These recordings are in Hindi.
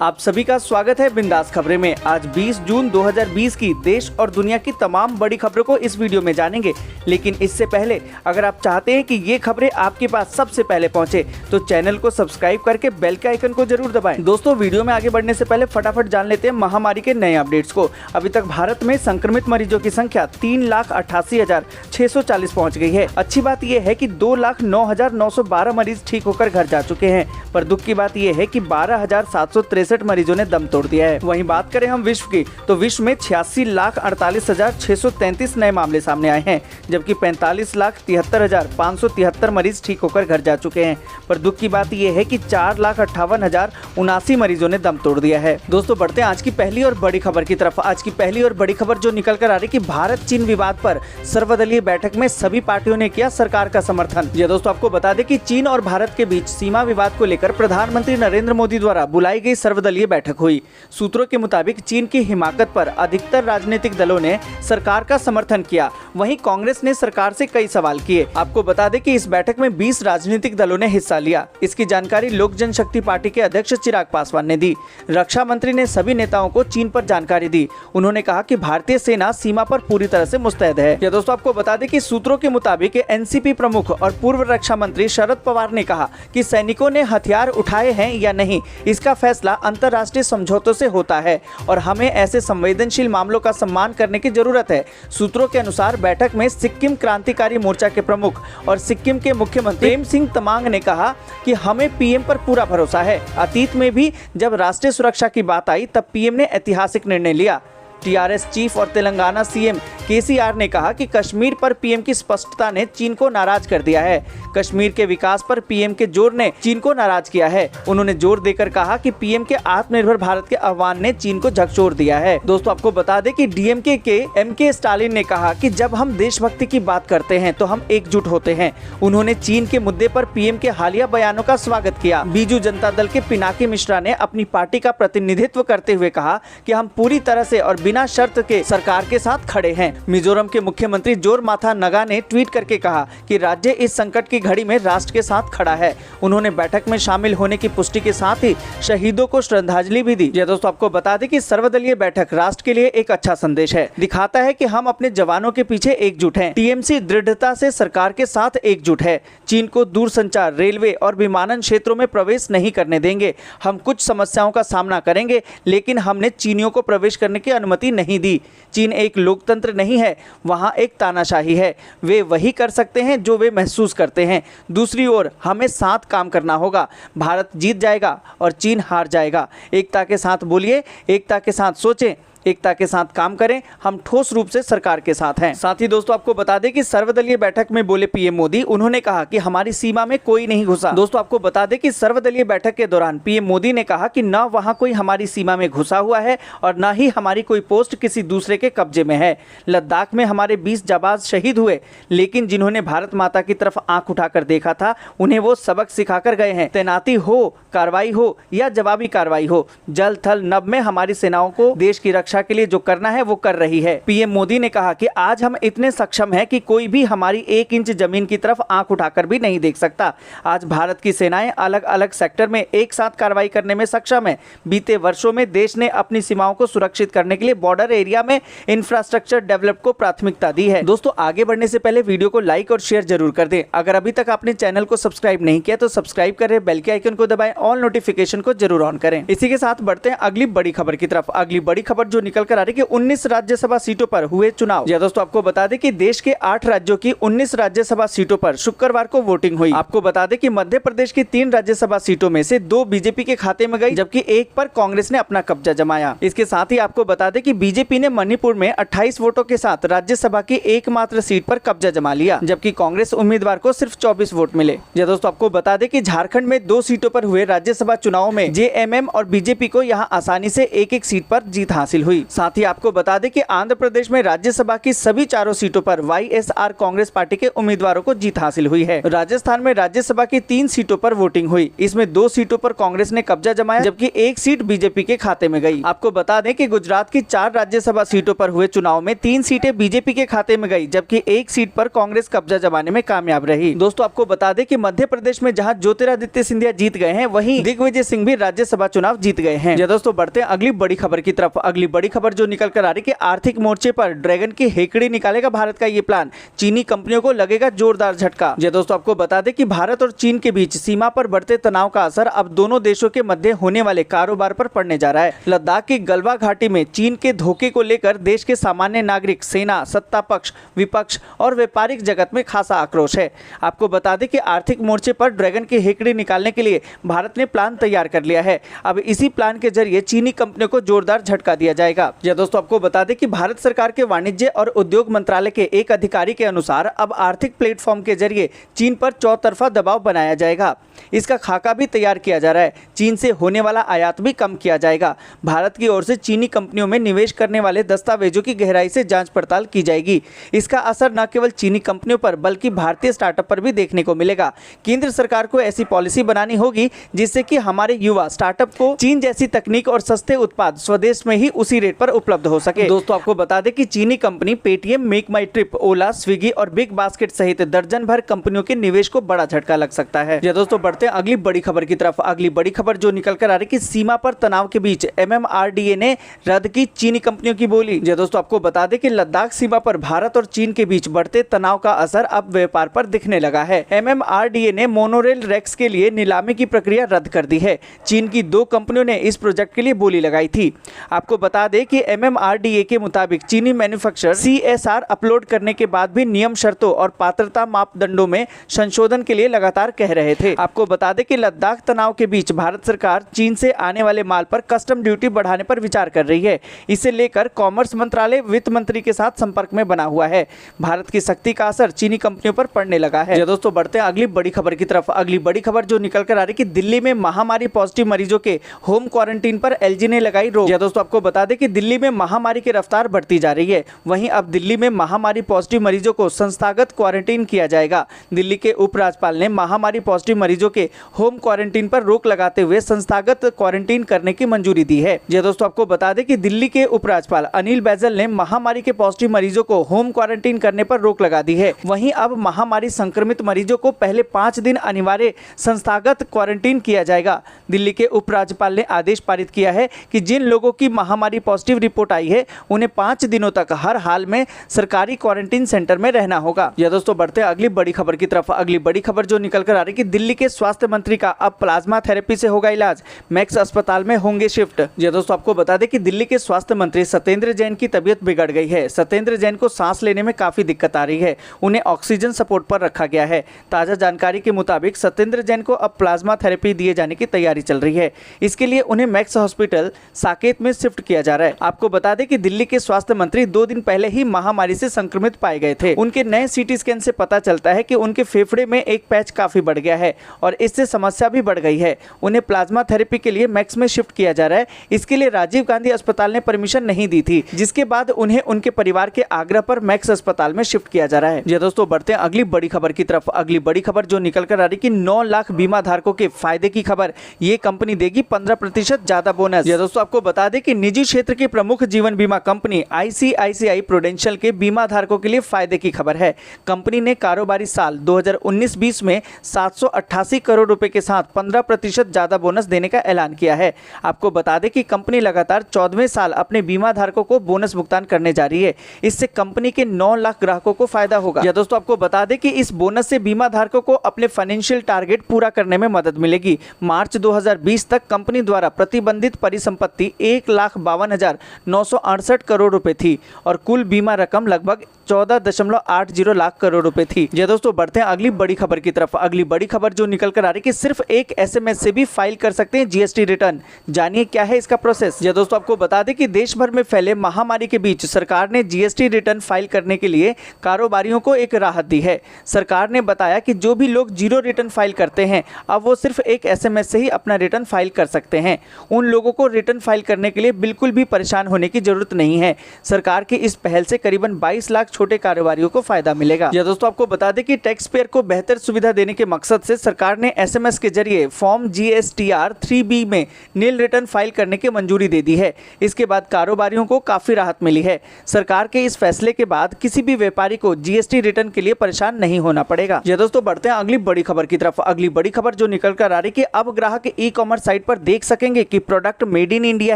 आप सभी का स्वागत है बिंदास खबरें में। आज 20 जून 2020 की देश और दुनिया की तमाम बड़ी खबरों को इस वीडियो में जानेंगे। लेकिन इससे पहले अगर आप चाहते हैं कि ये खबरें आपके पास सबसे पहले पहुंचे तो चैनल को सब्सक्राइब करके बेल के आइकन को जरूर दबाएं। दोस्तों, वीडियो में आगे बढ़ने से पहले फटाफट जान लेते हैं महामारी के नए अपडेट्स को। अभी तक भारत में संक्रमित मरीजों की संख्या 3,88,640 पहुँच गई है। अच्छी बात यह है कि 2,09,912 मरीज ठीक होकर घर जा चुके हैं, पर दुख की बात यह है कि 12,763 मरीजों ने दम तोड़ दिया है। वहीं बात करें हम विश्व की, तो विश्व में 86,48,633 नए मामले सामने आए हैं, जबकि 45,73,573 मरीज ठीक होकर घर जा चुके हैं। पर दुख की बात यह है कि 4,58,079 मरीजों ने दम तोड़ दिया है। दोस्तों, बढ़ते हैं आज की पहली और बड़ी खबर की तरफ। आज की पहली और बड़ी खबर जो निकल कर आ रही कि भारत चीन विवाद पर सर्वदलीय बैठक में सभी पार्टियों ने किया सरकार का समर्थन। यह दोस्तों आपको बता दें कि चीन और भारत के बीच सीमा विवाद को लेकर प्रधानमंत्री नरेंद्र मोदी द्वारा बुलाई गई सर्वदलीय बैठक हुई। सूत्रों के मुताबिक चीन की हिमाकत पर अधिकतर राजनीतिक दलों ने सरकार का समर्थन किया। वहीं कांग्रेस ने सरकार से कई सवाल किए। आपको बता दें कि इस बैठक में 20 राजनीतिक दलों ने हिस्सा लिया। इसकी जानकारी लोक जनशक्ति पार्टी के अध्यक्ष चिराग पासवान ने दी। रक्षा मंत्री ने सभी नेताओं को चीन पर जानकारी दी। उन्होंने कहा कि भारतीय सेना सीमा पर पूरी तरह से मुस्तैद है। यह दोस्तों आपको बता दें कि सूत्रों के मुताबिक एनसीपी प्रमुख और पूर्व रक्षा मंत्री शरद पवार ने कहा कि सैनिकों ने हथियार उठाए हैं या नहीं, इसका फैसला अंतर्राष्ट्रीय समझौतों से होता है और हमें ऐसे संवेदनशील मामलों का सम्मान करने की जरूरत है। सूत्रों के अनुसार बैठक में सिक्किम क्रांतिकारी मोर्चा के प्रमुख और सिक्किम के मुख्यमंत्री प्रेम सिंह तमांग ने कहा कि हमें पीएम पर पूरा भरोसा है। अतीत में भी जब राष्ट्रीय सुरक्षा की बात आई तब पीएम ने ऐतिहासिक निर्णय लिया। टीआरएस चीफ और तेलंगाना सीएम केसीआर ने कहा कि कश्मीर पर पीएम की स्पष्टता ने चीन को नाराज कर दिया है। कश्मीर के विकास पर पीएम के जोर ने चीन को नाराज किया है। उन्होंने जोर देकर कहा कि पीएम के आत्मनिर्भर भारत के आह्वान ने चीन को झकझोर दिया है। दोस्तों, आपको बता दें कि डीएमके के एमके स्टालिन ने कहा कि जब हम देशभक्ति की बात करते हैं तो हम एकजुट होते हैं। उन्होंने चीन के मुद्दे पर पीएम के हालिया बयानों का स्वागत किया। बीजू जनता दल के पिनाकी मिश्रा ने अपनी पार्टी का प्रतिनिधित्व करते हुए कहा कि हम पूरी तरह से और बिना शर्त के सरकार के साथ खड़े हैं। मिजोरम के मुख्यमंत्री जोरमाथा नगा ने ट्वीट करके कहा कि राज्य इस संकट की घड़ी में राष्ट्र के साथ खड़ा है। उन्होंने बैठक में शामिल होने की पुष्टि के साथ ही शहीदों को श्रद्धांजलि भी दी। दोस्तों, आपको बता दें कि सर्वदलीय बैठक राष्ट्र के लिए एक अच्छा संदेश है, दिखाता है कि हम अपने जवानों के पीछे एकजुट हैं। टीएमसी दृढ़ता से सरकार के साथ एकजुट है। चीन को दूरसंचार, रेलवे और विमानन क्षेत्रों में प्रवेश नहीं करने देंगे। हम कुछ समस्याओं का सामना करेंगे, लेकिन हमने चीनियों को प्रवेश करने की अनुमति नहीं दी। चीन एक लोकतंत्र नहीं है, वहां एक तानाशाही है। वे वही कर सकते हैं जो वे महसूस करते हैं। दूसरी ओर हमें साथ काम करना होगा। भारत जीत जाएगा और चीन हार जाएगा। एकता के साथ बोलिए, एकता के साथ सोचें, एकता के साथ काम करें। हम ठोस रूप से सरकार के साथ हैं। साथ ही दोस्तों आपको बता दें कि सर्वदलीय बैठक में बोले पीएम मोदी, उन्होंने कहा कि हमारी सीमा में कोई नहीं घुसा। दोस्तों, आपको बता दें कि सर्वदलीय बैठक के दौरान पीएम मोदी ने कहा कि न वहां कोई हमारी सीमा में घुसा हुआ है और न ही हमारी कोई पोस्ट किसी दूसरे के कब्जे में है। लद्दाख में हमारे 20 जाबाज शहीद हुए, लेकिन जिन्होंने भारत माता की तरफ आंख उठाकर देखा था, उन्हें वो सबक सिखाकर गए हैं। तैनाती हो, कार्रवाई हो या जवाबी कार्रवाई हो, जल थल नभ में हमारी सेनाओं को देश की रक्षा के लिए जो करना है वो कर रही है। पीएम मोदी ने कहा कि आज हम इतने सक्षम हैं कि कोई भी हमारी 1 इंच जमीन की तरफ आंख उठाकर भी नहीं देख सकता। आज भारत की सेनाएं अलग अलग सेक्टर में एक साथ कार्रवाई करने में सक्षम है। बीते वर्षों में देश ने अपनी सीमाओं को सुरक्षित करने के लिए बॉर्डर एरिया में इंफ्रास्ट्रक्चर डेवलप को प्राथमिकता दी है। दोस्तों, आगे बढ़ने से पहले वीडियो को लाइक और शेयर जरूर कर दें। अगर अभी तक आपने चैनल को सब्सक्राइब नहीं किया तो सब्सक्राइब करें, बेल के आइकन को दबाएं, ऑल नोटिफिकेशन को जरूर ऑन करें। इसी के साथ बढ़ते हैं अगली बड़ी खबर की तरफ। अगली बड़ी खबर जो निकल कर आ रही कि 19 राज्यसभा सीटों पर हुए चुनाव। दोस्तों, आपको बता दें कि देश के 8 राज्यों की 19 राज्यसभा सीटों पर शुक्रवार को वोटिंग हुई। आपको बता दें कि मध्य प्रदेश की 3 राज्यसभा सीटों में से 2 बीजेपी के खाते में गई, जबकि 1 पर कांग्रेस ने अपना कब्जा जमाया। इसके साथ ही आपको बता दें कि बीजेपी ने मणिपुर में 28 वोटों के साथ राज्यसभा की एकमात्र सीट पर कब्जा जमा लिया, जबकि कांग्रेस उम्मीदवार को सिर्फ 24 वोट मिले। दोस्तों, आपको बता दें कि झारखंड में 2 सीटों पर हुए राज्यसभा चुनाव में जेएमएम और बीजेपी को यहाँ आसानी से एक-एक सीट पर जीत हासिल हुई। साथ ही आपको बता दें कि आंध्र प्रदेश में राज्यसभा की सभी चारों सीटों पर वाईएसआर कांग्रेस पार्टी के उम्मीदवारों को जीत हासिल हुई है। राजस्थान में राज्यसभा की 3 सीटों पर वोटिंग हुई। इसमें 2 सीटों पर कांग्रेस ने कब्जा जमाया, जबकि 1 सीट बीजेपी के खाते में गई। आपको बता दें कि गुजरात की 4 राज्यसभा सीटों पर हुए चुनाव में 3 सीटें बीजेपी के खाते में गई, जबकि 1 सीट पर कांग्रेस कब्जा जमाने में कामयाब रही। दोस्तों आपको बता दें कि मध्य प्रदेश में जहां ज्योतिरादित्य सिंधिया जीत गए हैं, वहीं दिग्विजय सिंह भी राज्यसभा चुनाव जीत गए हैं। दोस्तों बढ़ते हैं अगली बड़ी खबर की तरफ। अगली बड़ी खबर जो निकल कर आ रही है कि आर्थिक मोर्चे पर ड्रैगन की हेकड़ी निकालेगा भारत का ये प्लान, चीनी कंपनियों को लगेगा जोरदार झटका। दोस्तों आपको बता दें कि भारत और चीन के बीच सीमा पर बढ़ते तनाव का असर अब दोनों देशों के मध्य होने वाले कारोबार पर पड़ने जा रहा है। लद्दाख की गलवा घाटी में चीन के धोखे को लेकर देश के सामान्य नागरिक, सेना, सत्ता पक्ष, विपक्ष और व्यापारिक जगत में खासा आक्रोश है। आपको बता दें कि आर्थिक मोर्चे पर ड्रैगन की हेकड़ी निकालने के लिए भारत ने प्लान तैयार कर लिया है। अब इसी प्लान के जरिए चीनी कंपनियों को जोरदार झटका दिया जाएगा। दोस्तों आपको बता दें कि भारत सरकार के वाणिज्य और उद्योग मंत्रालय के एक अधिकारी के अनुसार अब आर्थिक प्लेटफॉर्म के जरिए चीन पर चौतरफा दबाव बनाया जाएगा। इसका खाका भी तैयार किया जा रहा है। चीन से होने वाला आयात भी कम किया जाएगा। भारत की ओर से चीनी कंपनियों में निवेश करने वाले दस्तावेजों की गहराई से जांच पड़ताल की जाएगी। इसका असर न केवल चीनी कंपनियों पर बल्कि भारतीय स्टार्टअप पर भी देखने को मिलेगा। केंद्र सरकार को ऐसी पॉलिसी बनानी होगी जिससे कि हमारे युवा स्टार्टअप को चीन जैसी तकनीक और सस्ते उत्पाद स्वदेश में ही उसी रेट पर उपलब्ध हो सके। दोस्तों आपको बता दें कि चीनी कंपनी पेटीएम, मेक माई ट्रिप, ओला, स्विगी और बिग बास्केट सहित दर्जन भर कंपनियों के निवेश को बड़ा झटका लग सकता है। दोस्तों बढ़ते हैं अगली बड़ी खबर की तरफ। अगली बड़ी खबर जो निकल कर आ रही कि सीमा पर तनाव के बीच एमएमआरडीए ने रद्द की चीनी कंपनियों की बोली। दोस्तों आपको बता दें कि लद्दाख सीमा पर भारत और चीन के बीच बढ़ते तनाव का असर अब व्यापार पर दिखने लगा है। एमएमआरडीए ने मोनोरेल रेक्स के लिए नीलामी की प्रक्रिया रद्द कर दी है। चीन की 2 कंपनियों ने इस प्रोजेक्ट के लिए बोली लगाई थी। आपको बता दें कि एमएमआरडीए के मुताबिक चीनी मैन्युफैक्चरर सीएसआर अपलोड करने के बाद भी नियम, शर्तों और पात्रता मापदंडों में संशोधन के लिए लगातार कह रहे थे। आपको बता दें कि लद्दाख तनाव के बीच भारत सरकार चीन से आने वाले माल पर कस्टम ड्यूटी बढ़ाने पर विचार कर रही है। इसे लेकर कॉमर्स मंत्रालय वित्त मंत्री के साथ संपर्क में बना हुआ है। भारत की सख्ती का असर चीनी कंपनियों पर पड़ने लगा है। दोस्तों बढ़ते हैं अगली बड़ी खबर की तरफ। अगली बड़ी खबर जो निकल कर आ रही कि दिल्ली में महामारी पॉजिटिव मरीजों के होम क्वारंटीन पर एलजी ने लगाई रोक। दोस्तों आपको बता दें कि दिल्ली में महामारी की रफ्तार बढ़ती जा रही है। वहीं अब दिल्ली में महामारी पॉजिटिव मरीजों को संस्थागत क्वारंटीन किया जाएगा। दिल्ली के उपराज्यपाल ने महामारी पॉजिटिव मरीजों के होम क्वारंटीन पर रोक लगाते हुए संस्थागत क्वारंटीन करने की मंजूरी दी है। दोस्तों आपको बता दें कि दिल्ली के उपराज्यपाल अनिल बैजल ने महामारी के पॉजिटिव मरीजों को होम क्वारंटीन करने पर रोक लगा दी है। वहीं अब महामारी संक्रमित मरीजों को पहले 5 दिन अनिवार्य संस्थागत क्वारंटीन किया जाएगा। दिल्ली के उपराज्यपाल ने आदेश पारित किया है कि जिन लोगों की महामारी पॉजिटिव रिपोर्ट आई है उन्हें 5 दिनों तक हर हाल में सरकारी क्वारंटीन सेंटर में रहना होगा। दोस्तों बढ़ते हैं अगली बड़ी खबर की तरफ। अगली बड़ी खबर जो निकल कर आ रही कि दिल्ली के स्वास्थ्य मंत्री का अब प्लाज्मा थेरेपी से होगा इलाज, मैक्स अस्पताल में होंगे शिफ्ट। दोस्तों आपको बता दें कि दिल्ली के स्वास्थ्य मंत्री सत्येंद्र जैन की तबीयत बिगड़ गई है। सत्येंद्र जैन को सांस लेने में काफी दिक्कत आ रही है। उन्हें ऑक्सीजन सपोर्ट पर रखा गया है। ताजा जानकारी के मुताबिक सत्येंद्र जैन को अब प्लाज्मा थेरेपी दिए जाने की तैयारी चल रही है। इसके लिए उन्हें मैक्स हॉस्पिटल साकेत में शिफ्ट किया जा रहा है। आपको बता दें कि दिल्ली के स्वास्थ्य मंत्री 2 दिन पहले ही महामारी से संक्रमित पाए गए थे। उनके नए सीटी स्कैन से पता चलता है कि उनके फेफड़े में एक पैच काफी बढ़ गया है और इससे समस्या भी बढ़ गई है। उन्हें प्लाज्मा थेरेपी के लिए मैक्स में शिफ्ट किया जा रहा है। इसके लिए राजीव गांधी अस्पताल ने परमिशन नहीं दी थी, जिसके बाद उन्हें उनके परिवार के आग्रह पर मैक्स अस्पताल में शिफ्ट किया जा रहा है। दोस्तों बढ़ते हैं अगली बड़ी खबर की तरफ। अगली बड़ी खबर जो निकल कर आ रही कि 9 लाख बीमा धारकों के फायदे की खबर, ये कंपनी देगी 15% ज्यादा बोनस। दोस्तों आपको बता दें कि निजी क्षेत्र की प्रमुख जीवन बीमा कंपनी आईसीआईसीआई प्रूडेंशियल के बीमा धारकों के लिए फायदे की खबर है। कंपनी ने कारोबारी साल 2019-20 में 788 करोड़ रुपए के साथ 15% ज्यादा बोनस देने का ऐलान किया है। आपको बता दें कि कंपनी लगातार 14वें साल अपने बीमा धारकों को बोनस भुगतान करने जा रही है। इससे कंपनी के 9 लाख ग्राहकों को फायदा होगा। दोस्तों आपको बता दें कि इस बोनस से बीमा धारकों को अपने फाइनेंशियल टारगेट पूरा करने में मदद मिलेगी। मार्च 2020 तक कंपनी द्वारा प्रतिबंधित परिसंपत्ति 1,52,968 करोड़ रुपए थी और कुल बीमा रकम लगभग 14.80 लाख करोड़ रुपए थी। जी दोस्तों, बढ़ते हैं अगली बड़ी खबर की तरफ। अगली बड़ी खबर जो निकल कर आ रही है कि सिर्फ एक SMS से भी फाइल कर सकते हैं GST रिटर्न। जानिए क्या है इसका प्रोसेस। जी दोस्तों, आपको बता दें कि देश भर में फैले महामारी के बीच सरकार ने GST रिटर्न फाइल करने के लिए कारोबारियों को एक राहत दी है। सरकार ने बताया कि जो भी लोग जीरो रिटर्न फाइल करते हैं, अब वो सिर्फ एक SMS से ही अपना रिटर्न फाइल कर सकते हैं। उन लोगों को रिटर्न फाइल करने के लिए बिल्कुल भी परेशान होने की जरूरत नहीं है। सरकार की इस पहल से करीबन 22 लाख छोटे कारोबारियों को फायदा मिलेगा। या दोस्तों, आपको बता दें कि टैक्स पेयर को बेहतर सुविधा देने के मकसद से सरकार ने SMS के जरिए फॉर्म GSTR 3B में नील रिटर्न फाइल करने की मंजूरी दे दी है। इसके बाद कारोबारियों को काफी राहत मिली है। सरकार के इस फैसले के बाद किसी भी व्यापारी को GST रिटर्न के लिए परेशान नहीं होना पड़ेगा। ये दोस्तों, बढ़ते हैं अगली बड़ी खबर की तरफ। अगली बड़ी खबर जो निकल कर आ रही कि अब ग्राहक ई-कॉमर्स साइट पर देख सकेंगे कि प्रोडक्ट मेड इन इंडिया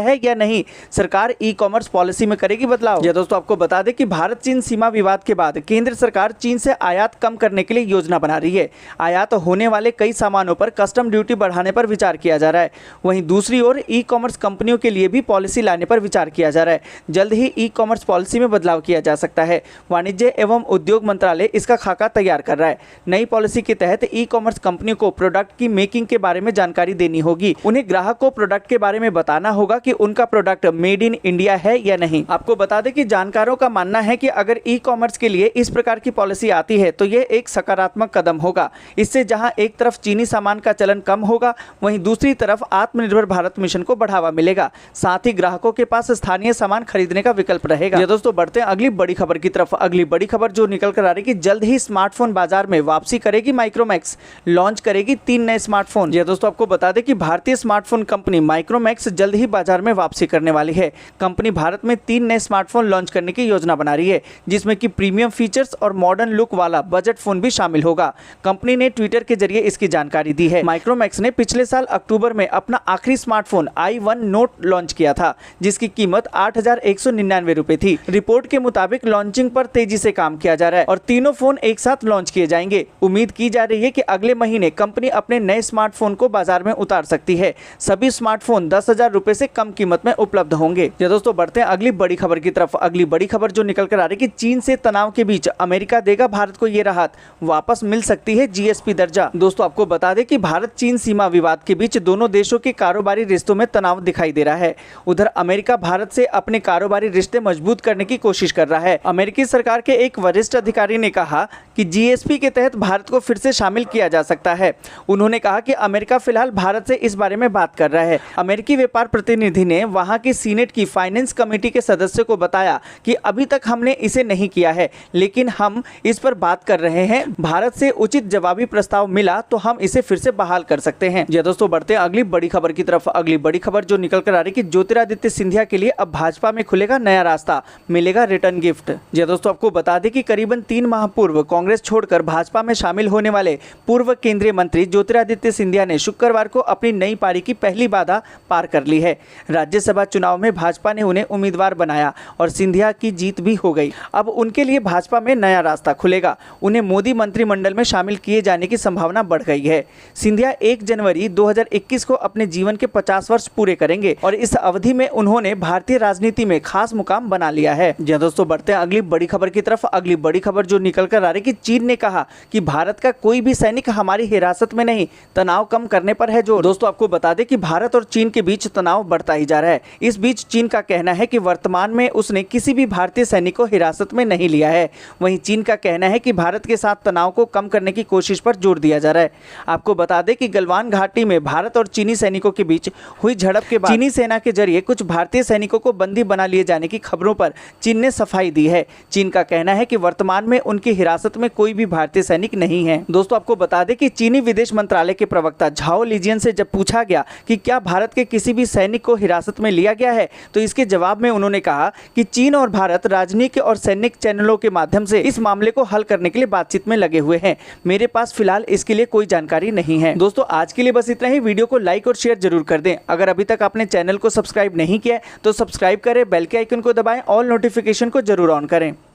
है या नहीं। सरकार ई-कॉमर्स पॉलिसी में करेगी बदलाव। ये दोस्तों, आपको बता दें कि भारत चीन सीमा विवाद के बाद केंद्र सरकार चीन से आयात कम करने के लिए योजना बना रही है। आयात होने वाले कई सामानों पर कस्टम ड्यूटी बढ़ाने पर विचार किया जा रहा है। वहीं दूसरी ओर ई-कॉमर्स कंपनियों के लिए भी पॉलिसी लाने पर विचार किया जा रहा है। जल्द ही ई-कॉमर्स पॉलिसी में बदलाव किया जा सकता है। वाणिज्य एवं उद्योग मंत्रालय इसका खाका तैयार कर रहा है। नई पॉलिसी के तहत ई-कॉमर्स कंपनियों को प्रोडक्ट की मेकिंग के बारे में जानकारी देनी होगी। उन्हें ग्राहक को प्रोडक्ट के बारे में बताना होगा कि उनका प्रोडक्ट मेड इन इंडिया है या नहीं। आपको बता दें कि जानकारों का मानना है कि अगर ई-कॉमर्स के लिए इस प्रकार की पॉलिसी आती है तो यह एक सकारात्मक कदम होगा। इससे जहां एक तरफ चीनी सामान का चलन कम होगा, वहीं दूसरी तरफ आत्मनिर्भर भारत मिशन को बढ़ावा मिलेगा। साथ ही ग्राहकों के पास स्थानीय सामान खरीदने का विकल्प रहेगा। ये दोस्तों, बढ़ते हैं अगली बड़ी खबर की तरफ। अगली बड़ी खबर जो निकल कर आ रही है कि जल्द ही स्मार्टफोन बाजार में वापसी करेगी माइक्रोमैक्स। लॉन्च करेगी 3 नए स्मार्टफोन। ये दोस्तों, आपको बता दें कि भारतीय स्मार्टफोन कंपनी माइक्रोमैक्स जल्द ही बाजार में वापसी करने वाली है। कंपनी भारत में 3 नए स्मार्टफोन लॉन्च करने की योजना बना रही है, जिसमें कि प्रीमियम फीचर्स और मॉडर्न लुक वाला बजट फोन भी शामिल होगा। कंपनी ने ट्विटर के जरिए इसकी जानकारी दी है। माइक्रोमैक्स ने पिछले साल अक्टूबर में अपना आखिरी स्मार्टफोन i1 नोट लॉन्च किया था, जिसकी कीमत 8,199 रुपए थी। रिपोर्ट के मुताबिक लॉन्चिंग पर तेजी से काम किया जा रहा है और तीनों फोन एक साथ लॉन्च किए जाएंगे। उम्मीद की जा रही है कि अगले महीने कंपनी अपने नए स्मार्टफोन को बाजार में उतार सकती है। सभी स्मार्टफोन 10,000 रुपए से कम कीमत में उपलब्ध होंगे। ये दोस्तों, बढ़ते हैं अगली बड़ी खबर की तरफ। अगली बड़ी खबर जो निकल कर आ रही है कि चीन से तनाव के बीच अमेरिका देगा भारत को ये राहत, वापस मिल सकती है GSP दर्जा। दोस्तों, आपको बता दें कि भारत चीन सीमा विवाद के बीच दोनों देशों के कारोबारी रिश्तों में तनाव दिखाई दे रहा है। उधर अमेरिका भारत से अपने कारोबारी रिश्ते मजबूत करने की कोशिश कर रहा है। अमेरिकी सरकार के एक वरिष्ठ अधिकारी ने कहा कि GSP के तहत भारत को फिर से शामिल किया जा सकता है। उन्होंने कहा कि अमेरिका फिलहाल भारत से इस बारे में बात कर रहा है। अमेरिकी व्यापार प्रतिनिधि ने वहां की सीनेट की फाइनेंस कमेटी के सदस्य को बताया कि अभी तक हमने इसे नहीं किया है, लेकिन हम इस पर बात कर रहे हैं। भारत से उचित जवाबी प्रस्ताव मिला तो हम इसे फिर से बहाल कर सकते हैं। जी दोस्तों, बढ़ते हैं अगली बड़ी खबर की तरफ। अगली बड़ी खबर जो निकल कर आ रही है कि ज्योतिरादित्य सिंधिया के लिए अब भाजपा में खुलेगा नया रास्ता, मिलेगा रिटर्न गिफ्ट। जी दोस्तों, आपको बता दें कि करीबन 3 माह पूर्व कांग्रेस छोड़कर भाजपा में शामिल होने वाले पूर्व केंद्रीय मंत्री ज्योतिरादित्य सिंधिया ने शुक्रवार को अपनी नई पारी की पहली बाधा पार कर ली है। राज्यसभा चुनाव में भाजपा ने उन्हें उम्मीदवार बनाया और सिंधिया की जीत भी हो गई। अब उनके लिए भाजपा में नया रास्ता खुलेगा। उन्हें मोदी मंत्रिमंडल में शामिल किए जाने की संभावना बढ़ गई है। सिंधिया 1 जनवरी 2021 को अपने जीवन के 50 वर्ष पूरे करेंगे और इस अवधि में उन्होंने भारतीय राजनीति में खास मुकाम बना लिया है। जी दोस्तों, बढ़ते हैं अगली बड़ी खबर की तरफ। अगली बड़ी खबर जो निकल कर आ रही है कि चीन ने कहा कि भारत का कोई भी सैनिक हमारी हिरासत में नहीं, तनाव कम करने पर है जोर। दोस्तों, आपको बता दें कि भारत और चीन के बीच तनाव बढ़ता ही जा रहा है। इस बीच चीन का कहना है कि वर्तमान में उसने किसी भी भारतीय सैनिक को हिरासत में नहीं लिया है। वहीं चीन का कहना है कि भारत के साथ तनाव को कम करने की कोशिश पर जोर दिया जा रहा है। आपको बता दें कि गलवान घाटी में भारत और चीनी सैनिकों के बीच हुई झड़प के बाद चीनी सेना के जरिए कुछ भारतीय सैनिकों को बंदी बना लिए जाने की खबरों पर चीन ने सफाई दी है। चीन का कहना है कि वर्तमान में उनकी हिरासत में कोई भी भारतीय सैनिक नहीं है। दोस्तों, आपको बता दें कि चीनी विदेश मंत्रालय के प्रवक्ता झाओ लिजियन से जब पूछा गया कि क्या भारत के किसी भी सैनिक को हिरासत में लिया गया है, तो इसके जवाब में उन्होंने कहा कि चीन और भारत राजनीतिक और सैनिक चैनलों के माध्यम से इस मामले को हल करने के लिए बातचीत में लगे हुए हैं। मेरे पास फिलहाल इसके लिए कोई जानकारी नहीं है। दोस्तों, आज के लिए बस इतना ही। वीडियो को लाइक और शेयर जरूर कर दें। अगर अभी तक आपने चैनल को सब्सक्राइब नहीं किया है तो सब्सक्राइब करें, बेल के आइकन को दबाएं, ऑल नोटिफिकेशन को जरूर ऑन करें।